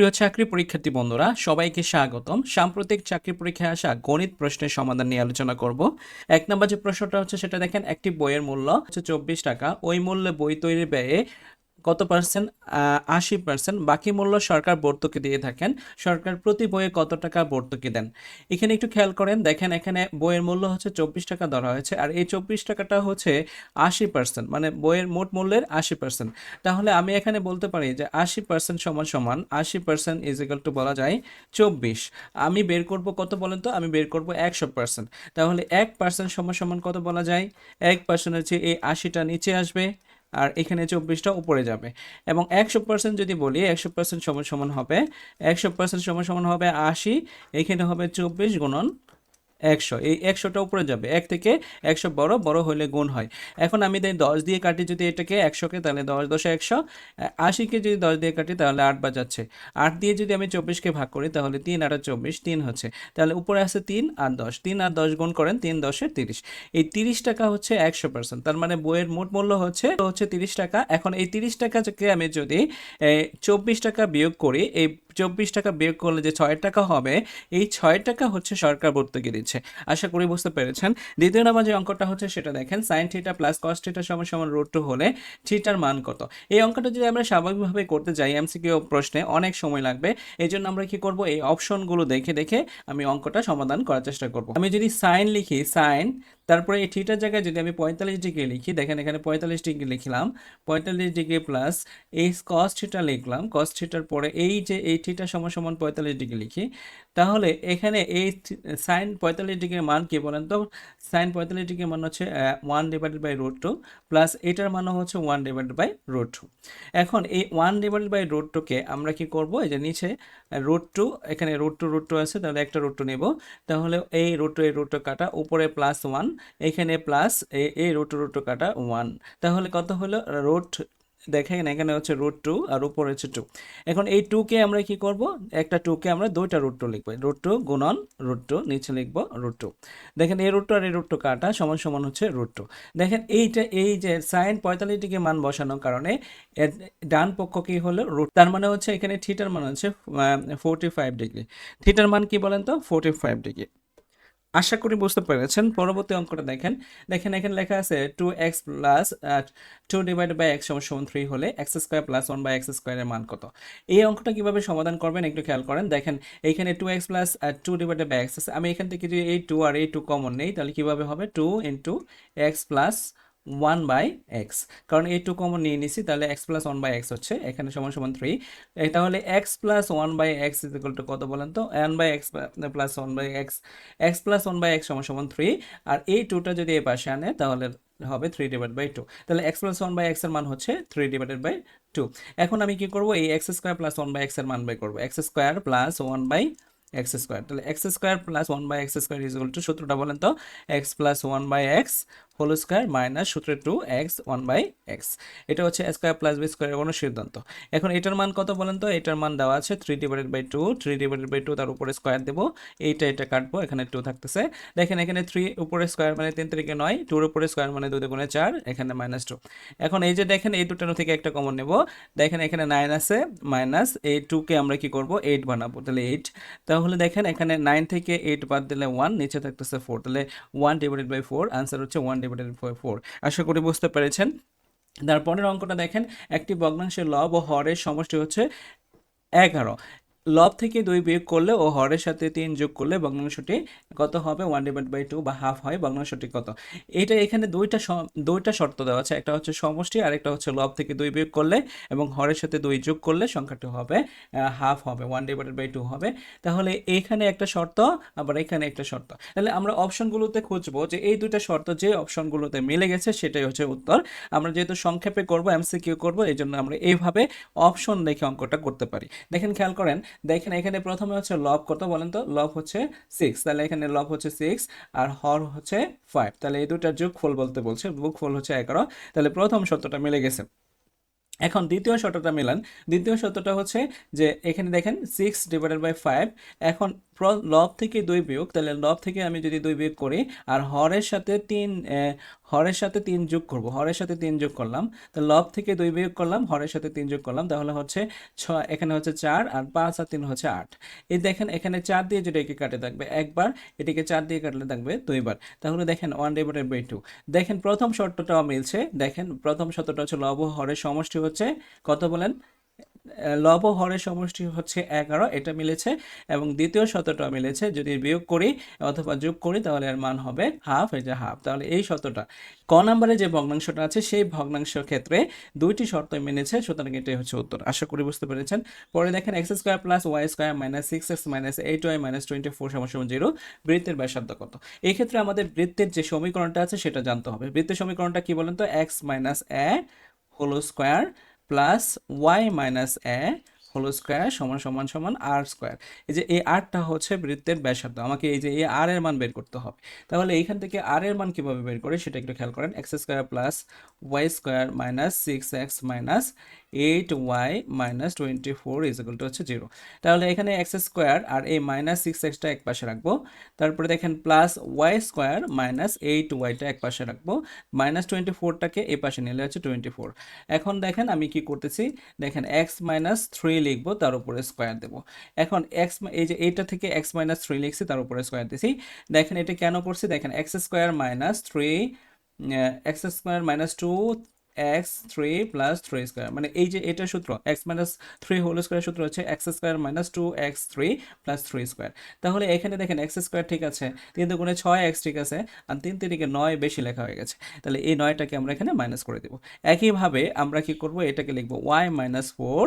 প্রিয় চাকরি পরীক্ষার্থী বন্ধুরা, সবাইকে স্বাগতম। সাম্প্রতিক চাকরি পরীক্ষায় আসা গণিত প্রশ্নের সমাধান নিয়ে আলোচনা করব। ১ নম্বর যে প্রশ্নটা হচ্ছে সেটা দেখেন, একটি বইয়ের মূল্য হচ্ছে ২৪ টাকা। ওই মূল্যে বই তৈরির ব্যয়ে কত পার্সেন্ট? ৮০%। বাকি মূল্য সরকার ভর্তুকি দিয়ে থাকেন। সরকার প্রতি বইয়ে কত টাকা ভর্তুকি দেন? এখানে একটু খেয়াল করেন, দেখেন এখানে বইয়ের মূল্য হচ্ছে ২৪ টাকা ধরা হয়েছে, আর এই ২৪ টাকাটা হচ্ছে ৮০%, মানে বইয়ের মোট মূল্যের ৮০%। তাহলে আমি এখানে বলতে পারি যে ৮০% সমান সমান ৮০% ইজ ইকাল টু বলা যায় ২৪। আমি বের করব কত বলেন তো? আমি বের করব ১০০%। তাহলে ১% সমান সমান কত বলা যায়? ১% হচ্ছে এই ৮০টা নিচে আসবে, আর এখানে ২৪টা উপরে যাবে। এবং ১০০% যদি বলি, ১০০% সমান সমান হবে ১০০% সমান সমান হবে ৮০, এখানে হবে ২৪ গুণন ১০০। এই ১০০টা উপরে যাবে, ১ থেকে ১০০ বড়, বড় হলে গুণ হয়। এখন আমি ১০ দিয়ে কাটি যদি এটাকে ১০০কে, তাহলে ১০ ১০ ১০০। ৮০কে যদি 10 দিয়ে কাটি তাহলে ৮ বাজাচ্ছে। ৮ দিয়ে যদি আমি ২৪কে ভাগ করি তাহলে ৩ আর ২৪, ৩ হচ্ছে। তাহলে উপরে আছে ৩ আর ১০, ৩ আর ১০ গুণ করেন, ৩ ১০ ৩০। এই ৩০ টাকা হচ্ছে ১০০%। তার মানে বইয়ের মোট মূল্য হচ্ছে ৩০ টাকা। এখন এই ৩০ টাকা থেকে আমি যদি ২৪ টাকা বিয়োগ করি, এই ২৪ টাকা বিয়োগ করলে যে ৬ টাকা হবে, এই ৬ টাকা হচ্ছে সরকার ভর্তুকি দিচ্ছে। আশা করি বুঝতে পেরেছেন। দ্বিতীয় নাম্বার যে অঙ্কটা হচ্ছে সেটা দেখেন, sine theta plus cos theta সমান সমান √2 হলে থিটার মান কত? এই অঙ্কটা যদি আমরা স্বাভাবিকভাবে করতে যাই এমসিকিউ প্রশ্নে, অনেক সময় লাগবে। এই জন্য আমরা কি করব, এই অপশনগুলো দেখে দেখে আমি অঙ্কটা সমাধান করার চেষ্টা করব। আমি যদি সাইন লিখি, সাইন, তারপরে এই থিটার জায়গায় যদি আমি ৪৫ ডিগ্রি লিখি, দেখেন এখানে ৪৫ ডিগ্রি লিখলাম, ৪৫ ডিগ্রি প্লাস এই কস থিটা লিখলাম, কস থিটার পরে এই যে এই থিটা সমান সমান ৪৫ ডিগ্রি লিখি, তাহলে এখানে এই সাইন ৪৫ ডিগ্রির মান কি বলেন তো? সাইন ৪৫ ডিগ্রির মান হচ্ছে 1/√2, প্লাস এটার মান হচ্ছে 1/√2। এখন এই 1/√2কে আমরা কি করব, এই যে নিচে √2, এখানে √2 আছে, তাহলে একটা √2 নেব। তাহলে এই √2 এই √2 কাটা, উপরে +1, এখানে প্লাস এই √2 কাটা 1, তাহলে কত হলো? দেখেন এখানে হচ্ছে √2 আর উপরে হচ্ছে 2। এখন এই 2কে আমরা কি করব, একটা 2কে আমরা দুইটা √2 লিখবো, √2 গুণন √2, নিচে লিখবো √2। দেখেন এই √2 আর এই √2 কাটা সমান সমান হচ্ছে √2। দেখেন এইটা, এই যে সাইন ৪৫ ডিগ্রি মান বসানোর কারণে এর ডান পক্ষ কি হলো √, তার মানে হচ্ছে এখানে থিটার মান হচ্ছে 45 ডিগ্রি। থিটার মান কি বলেন তো? 45 ডিগ্রি। আশা করি বুঝতে পেরেছেন। পরবর্তী অঙ্কটা দেখেন, দেখেন এখানে লেখা আছে 2x প্লাস 2/x = 3 হলে x² প্লাস 1/x² এর মান কত? এই অঙ্কটা কিভাবে সমাধান করবেন একটু খেয়াল করেন। দেখেন এইখানে 2x প্লাস 2/x আছে, আমি এখান থেকে যদি এই 2 আর এই 2 কমন নেই, তাহলে কিভাবে হবে? 2 ইন্টু এক্স প্লাস 1/x, কারণ এই 2 কমন নিয়ে নিছি, তাহলে x প্লাস 1/x হচ্ছে এখানে সমান সমান 3। তাহলে x plus 1/x is equal to কত বলেন তো? 1/x plus 1/x, x plus 1/x সমান সমান 3, আর এই 2টা যদি এই পাশে আনে তাহলে হবে 3/2। তাহলে x প্লাস 1/x এর মান হচ্ছে 3/2। এখন আমি কি করব, এই x² প্লাস 1/x এর মান বের করব, x² প্লাস 1/x²। তাহলে x² plus 1/x² is equal to, সূত্রটা বলেন তো? x plus 1/x whole square minus সূত্র 2x 1/x। এটা হচ্ছে স্কয়ার প্লাস বি স্কয়ারের কোনো সিদ্ধান্ত। এখন এটার মান কত বলেন তো? এটার মান দেওয়া আছে 3/2, 3/2 তার উপরে স্কয়ার দেবো, এটা কাটবো, এখানে 2 থাকতেছে। দেখেন এখানে 3 উপরে স্কয়ার মানে 3 3 9, 2 উপরে স্কয়ার মানে 2 2 4, এখানে -2। এখন এই যে দেখেন এই দুটার থেকে একটা কমন নেব, দেখেন এখানে 9 আছে, মাইনাস এই 2কে আমরা কি করব, 8 বানাবো, তাহলে 8। তাহলে দেখেন এখানে 9 থেকে 8 বাদ দিলে 1, নিচে থাকতেছে 4, তাহলে 1/4, আনসার হচ্ছে 1/4। আশা করি বুঝতে পেরেছেন। তারপরের অঙ্কটা দেখেন, একটি ভগ্নাংশের লব ও হরের সমষ্টি হচ্ছে 11। লব থেকে 2 বিয়োগ করলে ও হরের সাথে 3 যোগ করলে ভগ্নাংশটি কত হবে? 1/2 বা হাফ হয়। ভগ্নাংশটি কত? এটা এখানে দুইটা শর্ত দেওয়া আছে, একটা হচ্ছে সমষ্টি আর একটা হচ্ছে লব থেকে 2 বিয়োগ করলে এবং হরের সাথে 2 যোগ করলে সংখ্যাটি হবে হাফ হবে, 1/2 হবে। তাহলে এখানে একটা শর্ত, আবার এখানে একটা শর্ত। তাহলে আমরা অপশনগুলোতে খুঁজবো যে এই দুইটা শর্ত যে অপশনগুলোতে মিলে গেছে সেটাই হচ্ছে উত্তর। আমরা যেহেতু সংক্ষেপে করব, এমসিকিউ করব, এই জন্য আমরা এইভাবে অপশন দেখে অঙ্কটা করতে পারি। দেখেন খেয়াল করেন, দেখেন এখানে প্রথমে হচ্ছে লব কত বলেন তো? লব হচ্ছে 6, তাহলে এখানে লব হচ্ছে 6 আর হর হচ্ছে 5, তাহলে এই দুটার যোগফল বলতে বলছে, যোগফল হচ্ছে 11। তাহলে প্রথম শর্তটা মিলে গেছে। এখন দ্বিতীয় শর্তটা মিলান। দ্বিতীয় শর্তটা হচ্ছে যে এখানে দেখেন 6/5, এখন লব থেকে 2 বিয়োগ, তাহলে লব থেকে আমি যদি 2 বিয়োগ করি আর হরের সাথে 3 যোগ করব, হরের সাথে 3 যোগ করলাম, তো লব থেকে 2 বিয়োগ করলাম, হরের সাথে 3 যোগ করলাম, তাহলে হচ্ছে 6, এখানে হচ্ছে 4 আর 5 আর 3 হচ্ছে 8। এই দেখেন এখানে 4 দিয়ে যদি একে কাটে থাকবে একবার, এটিকে 4 দিয়ে কাটলে থাকবে 2 বার, তাহলে দেখেন 1/2। দেখেন প্রথম শর্তটাও মিলছে, দেখেন প্রথম শর্তটা হচ্ছে লব ও হরের সমষ্টি হচ্ছে কত বলেন, লব ও হরের সমষ্টি হচ্ছে 11, এটা মিলেছে। এবং দ্বিতীয় শর্তটা মিলেছে, যদি বিয়োগ করি অথবা যোগ করি তাহলে এর মান হবে হাফ, এই যে হাফ, তাহলে এই শর্তটা ক নম্বরে যে ভগ্নাংশটা আছে সেই ভগ্নাংশের ক্ষেত্রে দুইটি শর্ত মেনেছে, সুতরাং এটাই হচ্ছে উত্তর। আশা করি বুঝতে পেরেছেন। পরে দেখেন x square plus y square minus 6x minus 8y minus 24 সমান 0, বৃত্তের ব্যাসার্ধ কত। এই ক্ষেত্রে আমাদের বৃত্তের যে সমীকরণটা আছে সেটা জানতে হবে। বৃত্তের সমীকরণটা কি বলেন তো, x minus a whole square plus y minus a whole square সমান সমান সমান r স্কয়ার। এই যে এই rটা হচ্ছে বৃত্তের ব্যাসার্ধ, আমাকে এই যে এই r এর মান বের করতে হবে। তাহলে এইখান থেকে r এর মান কিভাবে বের করে সেটা একটু খেয়াল করেন। x square plus y square minus 6x minus 8y minus 24 is equal to হচ্ছে 0। তাহলে এখানে x স্কয়ার আর এই মাইনাস 6xটা এক পাশে রাখবো, তারপরে দেখেন প্লাস y স্কয়ার মাইনাস 8yটা এক পাশে রাখবো, মাইনাস 24টাকে এই পাশে নিলে হচ্ছে 24। এখন দেখেন আমি কি করতেছি, দেখেন x মাইনাস 3 লিখবো, তার উপরে স্কয়ার দেবো। এখন x, এই যে এইটা থেকে x মাইনাস 3 লিখছি, তার উপরে স্কয়ার দিছি। দেখেন এটা কেন করছি, দেখেন x square minus 3 x square minus 2 x 3 plus 3 square, মানে এই যে এটা সূত্র x মাইনাস 3 হোল স্কয়ার সূত্র হচ্ছে x square minus 2x 3 plus 3 square. তাহলে এখানে দেখেন x স্কয়ার ঠিক আছে, 3 দুগুণে 6x ঠিক আছে, আর 3 3কে 9 বেশি লেখা হয়ে গেছে, তাহলে এই 9টাকে আমরা এখানে মাইনাস করে দেব। একইভাবে আমরা কি করব, এটাকে লিখব y মাইনাস 4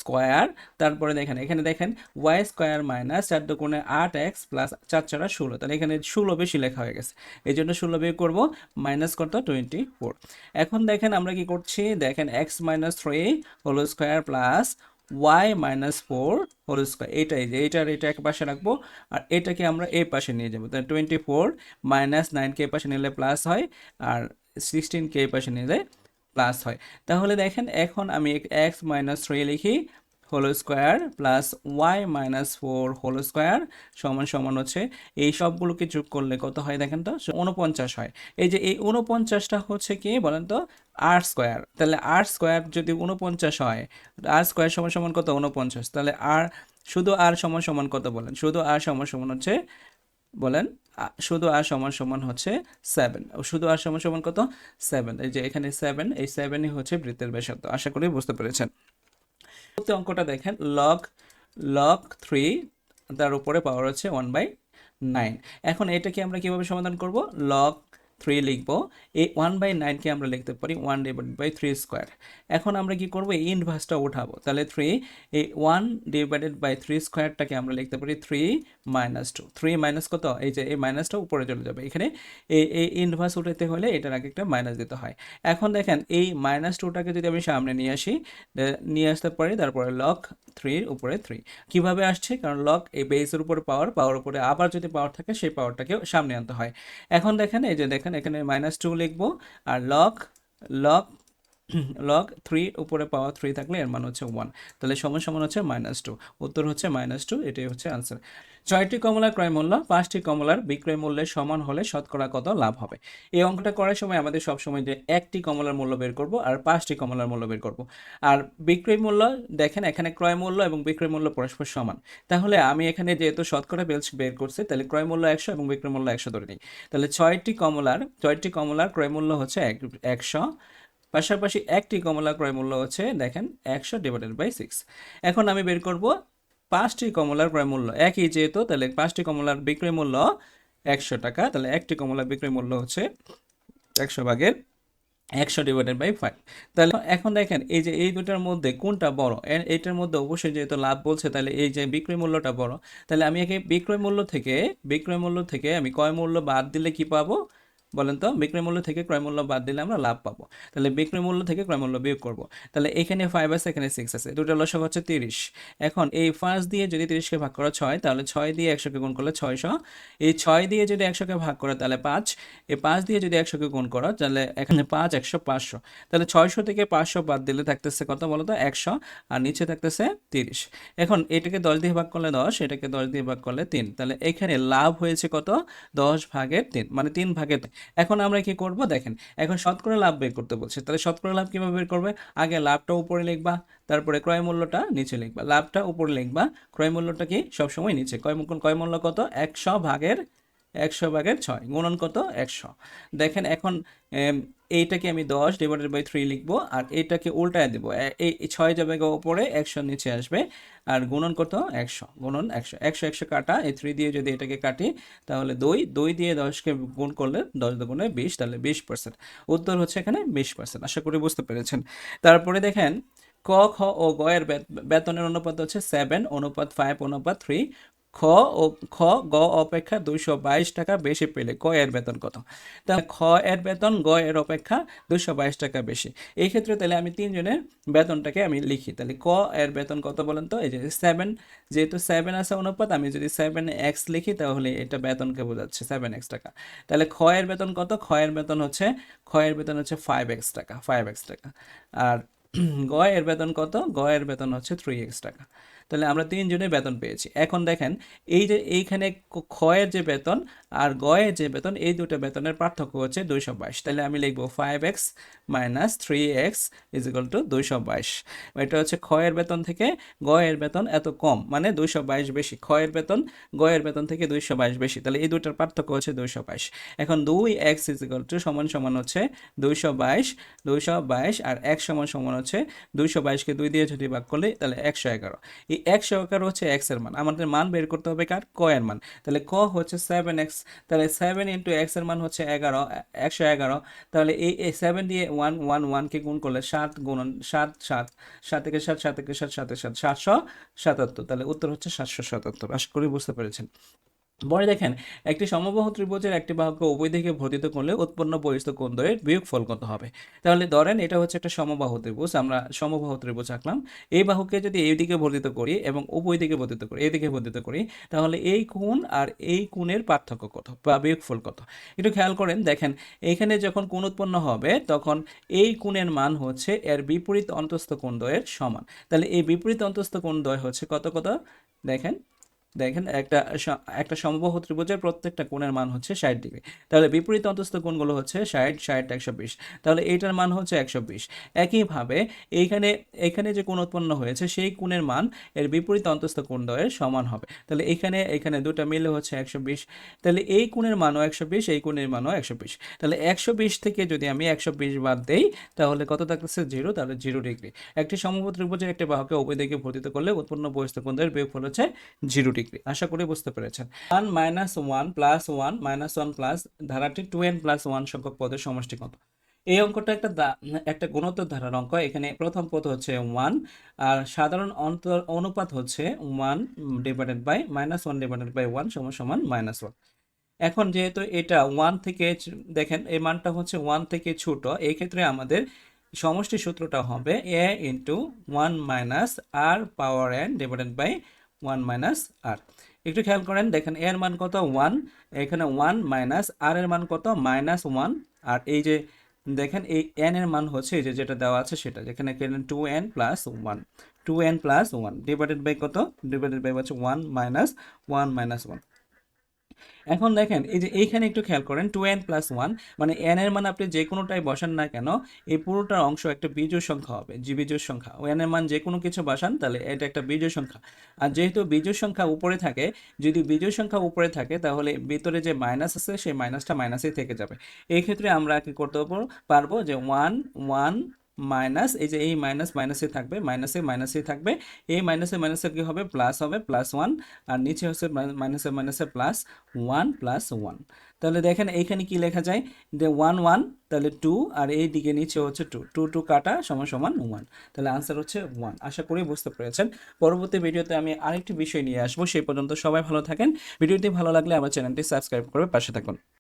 স্কয়ার, তারপরে দেখেন এখানে দেখেন y স্কয়ার মাইনাস 4 দুগুণে 8x প্লাস 4 4 16, তাহলে এখানে 16 বেশি লেখা হয়ে গেছে, এই জন্য 16 বিয়োগ করব, মাইনাস কত 24। এখন দেখেন আমরা কি করছি, দেখেন x minus 3 whole square plus y minus 4 whole square, এটাই যে এইটার এটা এক পাশে রাখবো আর এটাকে আমরা এই পাশে নিয়ে যাবো, তাহলে 24 মাইনাস 9কে এই পাশে নিলে প্লাস হয় আর 16কে এই পাশে নিলে প্লাস হয়। তাহলে দেখেন এখন আমি x মাইনাস 3 লিখি whole square plus y minus 4 whole square সমান সমান হচ্ছে এই সবগুলোকে যোগ করলে কত হয় দেখেন তো, 49 হয়। এই যে এই 49টা হচ্ছে কি বলেন তো, r স্কোয়ার। তাহলে r স্কোয়ার যদি 49 হয়, r স্কোয়ার সমান সমান কত 49, তাহলে r শুধু r সমান সমান কত বলেন, শুধু r সমান সমান হচ্ছে বলেন, শুধু আর সমান সমান হচ্ছে 7, শুধু আর সমান সমান কত 7, এই যে এখানে 7, এই 7ই হচ্ছে বৃত্তের ব্যাসার্ধ। আশা করি বুঝতে পেরেছেন। প্রতি অঙ্কটা দেখেন log 3 তার উপরে পাওয়ার হচ্ছে 1/9। এখন এটাকে আমরা কিভাবে সমাধান করব, log 3 লিখবো, এই 1/9কে আমরা লিখতে পারি 1/3 স্কোয়ার। এখন আমরা কি করব, এই ইনভার্সটা উঠাবো, তাহলে 3 এই 1/3 স্কোয়ারটাকে আমরা লিখতে পারি 3 মাইনাস 2, 3 মাইনাস কত, এই যে এই মাইনাসটা উপরে চলে যাবে, এখানে এই ইনভার্স উঠাতে হলে এটার আগে একটা মাইনাস দিতে হয়। এখন দেখেন এই মাইনাস 2টাকে যদি আমি সামনে নিয়ে আসি, নিয়ে আসতে পারি, তারপরে log 3 উপরে 3 কিভাবে আসছে, কারণ log এই বেসের উপরে পাওয়ার উপরে আবার যদি পাওয়ার থাকে সেই পাওয়ারটাকেও সামনে আনতে হয়। এখন দেখেন এই যে দেখেন এখানে -2 লিখবো আর log 3 উপরে পাওয়ার 3 থাকলে এর মান হচ্ছে 1, তাহলে সমান সমান হচ্ছে -2, উত্তর হচ্ছে -2, এটাই হচ্ছে আনসার। 6টি কমলার ক্রয় মূল্য 5টি কমলার বিক্রয় মূল্যের সমান হলে শতকরা কত লাভ হবে। এই অঙ্কটা করার সময় আমাদের সবসময় যে একটি কমলার মূল্য বের করব আর 5টি কমলার মূল্য বের করব, আর বিক্রয় মূল্য দেখেন এখানে ক্রয় মূল্য এবং বিক্রয় মূল্য পরস্পর সমান, তাহলে আমি এখানে যেহেতু শতকরা বের করছি তাহলে ক্রয় মূল্য 100 এবং বিক্রয় মূল্য 100 ধরে নিই, তাহলে 6টি কমলার ক্রয় মূল্য হচ্ছে 100, পাশাপাশি একটি কমলা ক্রয় মূল্য হচ্ছে দেখেন 100/6। এখন আমি বের করব 5টি কমলার ক্রয় মূল্য, একই যেহেতু তাহলে 5টি কমলার বিক্রয় মূল্য 100 টাকা, তাহলে একটি কমলার বিক্রয় মূল্য হচ্ছে 100/5। তাহলে এখন দেখেন এই যে এই দুটার মধ্যে কোনটা বড়, এইটার মধ্যে অবশ্যই যেহেতু লাভ বলছে তাহলে এই যে বিক্রয় মূল্যটা বড়, তাহলে আমি একে বিক্রয় মূল্য থেকে আমি ক্রয় মূল্য বাদ দিলে কি পাবো, বলেন তো? বিক্রয় মূল্য থেকে ক্রয় মূল্য বাদ দিলে আমরা লাভ পাবো। তাহলে বিক্রয় মূল্য থেকে ক্রয় মূল্য বিয়োগ করব। তাহলে এখানে 5 আছে, এখানে 6 আছে, দুটোর লসাগু হচ্ছে 30। এখন এই 5 দিয়ে যদি 30কে ভাগ করা 6, তাহলে 6 দিয়ে 100কে গুণ করলে 600। এই 6 দিয়ে যদি 100কে ভাগ করো তাহলে 5। এই 5 দিয়ে যদি 100কে গুণ করো তাহলে এখানে 5 100 500। তাহলে 600 থেকে 500 বাদ দিলে থাকতেছে কত বলো তো? 100। আর নিচে থাকতেছে 30। এখন এটাকে 10 দিয়ে ভাগ করলে 10, এটাকে 10 দিয়ে ভাগ করলে 3। তাহলে এখানে লাভ হয়েছে কত? 10/3, মানে 3/3। এখন আমরা কি করব দেখেন, এখন শতকরা লাভ বের করতে বলছে। তাহলে শতকরা লাভ কিভাবে বের করবে? আগে লাভটা উপরে লিখবা, তারপরে ক্রয় মূল্যটা নিচে লিখবা। লাভটা উপরে লিখবা, ক্রয় মূল্যটা কি সবসময় নিচে। ক্রয় মূল্য কত? 100/6 গুণন কত? 100। দেখেন এখন এইটাকে আমি 10/3 লিখবো, আর এইটাকে উল্টায় দেবো। এই 6 যাবে উপরে, 100 নিচে আসবে, আর গুণন কত? 100 গুণন 100। 100 100 কাটা, এই 3 দিয়ে যদি এটাকে কাটি তাহলে 2 দিয়ে 10কে গুণ করলে 10 দুগুণে 20, তাহলে 20%। উত্তর হচ্ছে এখানে 20%। আশা করি বুঝতে পেরেছেন। তারপরে দেখেন ক, খ ও গ এর বেতনের অনুপাত হচ্ছে 7:5:3। খ ও খ গ অপেক্ষা 222 টাকা বেশি পেলে ক এর বেতন কত? তাহলে খ এর বেতন গ এর অপেক্ষা 222 টাকা বেশি। এই ক্ষেত্রে তাহলে আমি তিনজনের বেতনটাকে আমি লিখি। তাহলে ক এর বেতন কত বলেন তো? এই যে 7, যেহেতু 7 আছে অনুপাত, আমি যদি 7x লিখি তাহলে এটা বেতনকে বোঝাচ্ছে 7x টাকা। তাহলে খ এর বেতন কত? খ এর বেতন হচ্ছে 5x টাকা, 5x টাকা। আর গ এর বেতন কত? গ এর বেতন হচ্ছে 3x টাকা। তাহলে আমরা তিনজনের বেতন পেয়েছি। এখন দেখেন এই যে এইখানে খ এর যে বেতন আর গ এর যে বেতন, এই দুটো বেতনের পার্থক্য হচ্ছে 222। তাহলে আমি লিখবো 5x - 3x = 222। এটা হচ্ছে খ এর বেতন থেকে গ এর বেতন এত কম, মানে 222 বেশি। খ এর বেতন গ এর বেতন থেকে 222 বেশি, তাহলে এই দুটোর পার্থক্য হচ্ছে 222। এখন 2x সমান হচ্ছে 222, আর x সমান হচ্ছে 222কে 2 দিয়ে যদি ভাগ করলে তাহলে 111। এই 111 হচ্ছে x এর মান। আমাদের মান বের করতে হবে কার? ক এর মান। তাহলে ক হচ্ছে 7x, তাহলে 7 × x এর মান হচ্ছে 111। তাহলে এই 7 দিয়ে 1 কে গুণ করলে 7 গুণন 7 7 7 থেকে 7 7 থেকে 7 7 7 777। তাহলে উত্তর হচ্ছে 777। আশা করি বুঝতে পেরেছেন। পরে দেখেন একটি সমবাহু ত্রিভুজের একটি বাহুকে উভয় দিকে ভর্তিত করলে উৎপন্ন বহিস্থ কোণদ্বয়ের বিয়োগফল কত হবে? তাহলে ধরেন এটা হচ্ছে একটা সমবাহু ত্রিভুজ, আমরা সমবাহু ত্রিভুজ আঁকলাম। এই বাহুকে যদি এই দিকে ভর্তিত করি এবং উভয় দিকে ভর্তিত করি, এই দিকে ভর্তিত করি, তাহলে এই কোণ আর এই কোণের পার্থক্য কত বা বিয়োগফল কত? একটু খেয়াল করেন, দেখেন এইখানে যখন কোণ উৎপন্ন হবে তখন এই কোণের মান হচ্ছে এর বিপরীত অন্তস্থ কোণদ্বয়ের সমান। তাহলে এই বিপরীত অন্তস্থ কোণদ্বয় হচ্ছে কত কত? দেখেন দেখেন একটা সমবাহু ত্রিভুজের প্রত্যেকটা কোণের মান হচ্ছে 60 ডিগ্রি। তাহলে বিপরীত অন্তস্থ কোণগুলো হচ্ছে 60 60 120। তাহলে এইটার মান হচ্ছে 120। একইভাবে এখানে যে কোণ উৎপন্ন হয়েছে সেই কোণের মান এর বিপরীত অন্তস্থ কোণদ্বয়ের সমান হবে। তাহলে এখানে দুটো মিলে হচ্ছে 120। তাহলে এই কোণের মানও 120, এই কোণের মানও 120। তাহলে 120 থেকে যদি আমি 120 বাদ দেই তাহলে কত থাকতেছে? 0। তাহলে 0 ডিগ্রি। একটি সমবাহু ত্রিভুজের একটি বাহুকে উভয় দিকে ভর্তিত করলে উৎপন্ন বহিস্থ কোণদ্বয়ের বিয়োগফল হচ্ছে 0 ডিগ্রি। আশা করি বুঝতে পেরেছেন। 1 - 1 + 1 - 1 প্লাস ধারাটি 2n + 1 সংখ্যক পদের সমষ্টি কত? এই অঙ্কটা একটা গুণোত্তর ধারার অঙ্ক। এখানে প্রথম পদ হচ্ছে 1, আর সাধারণ অনুপাত হচ্ছে 1 -1 সমান -1। এখন যেহেতু এটা 1 থেকে দেখেন এই মানটা হচ্ছে 1 থেকে ছোট, এই ক্ষেত্রে আমাদের সমষ্টি সূত্রটা হবে a × 1 - r power n / 1 - r। একটু খেয়াল করেন, দেখেন এর মান কত? 1। এখানে 1 - r এর মান কত? -1। আর এই যে দেখেন এই n এর মান হচ্ছে এই যে যেটা দেওয়া আছে সেটা, যেখানে 2n + 1, 2n + 1 কত? হচ্ছে 1 - 1। এখন দেখেন এই যে এইখানে একটু খেয়াল করেন, 2n + 1 মানে n এর মান আপনি যে কোনোটাই বসান না কেন, এই পুরোটার অংশ একটা বিজোড় সংখ্যা হবে, বিজোড় সংখ্যা। n এর মান যে কোনো কিছু বসান তাহলে এটা একটা বিজোড় সংখ্যা। আর যেহেতু বিজোড় সংখ্যা উপরে থাকে, যদি বিজোড় সংখ্যা উপরে থাকে তাহলে ভিতরে যে মাইনাস আছে সেই মাইনাসটা মাইনাসেই থেকে যাবে। এই ক্ষেত্রে আমরা কি করতে পারবো যে 1 1 মাইনাস, এই যে এই মাইনাস মাইনাসে থাকবে, মাইনাসে থাকবে, এই মাইনাসে কি হবে? প্লাস হবে, +1। আর নিচে হচ্ছে মাইনাসে +1 + 1। তাহলে দেখেন এইখানে কি লেখা যায় যে 1 1, তাহলে 2, আর এই দিকে নিচে হচ্ছে 2 2 2 কাটা সমান 1। তাহলে আনসার হচ্ছে 1। আশা করি বুঝতে পেরেছেন। পরবর্তী ভিডিওতে আমি আরেকটি বিষয় নিয়ে আসবো। সেই পর্যন্ত সবাই ভালো থাকেন। ভিডিওটি ভালো লাগলে আমার চ্যানেলটি সাবস্ক্রাইব করে পাশে থাকুন।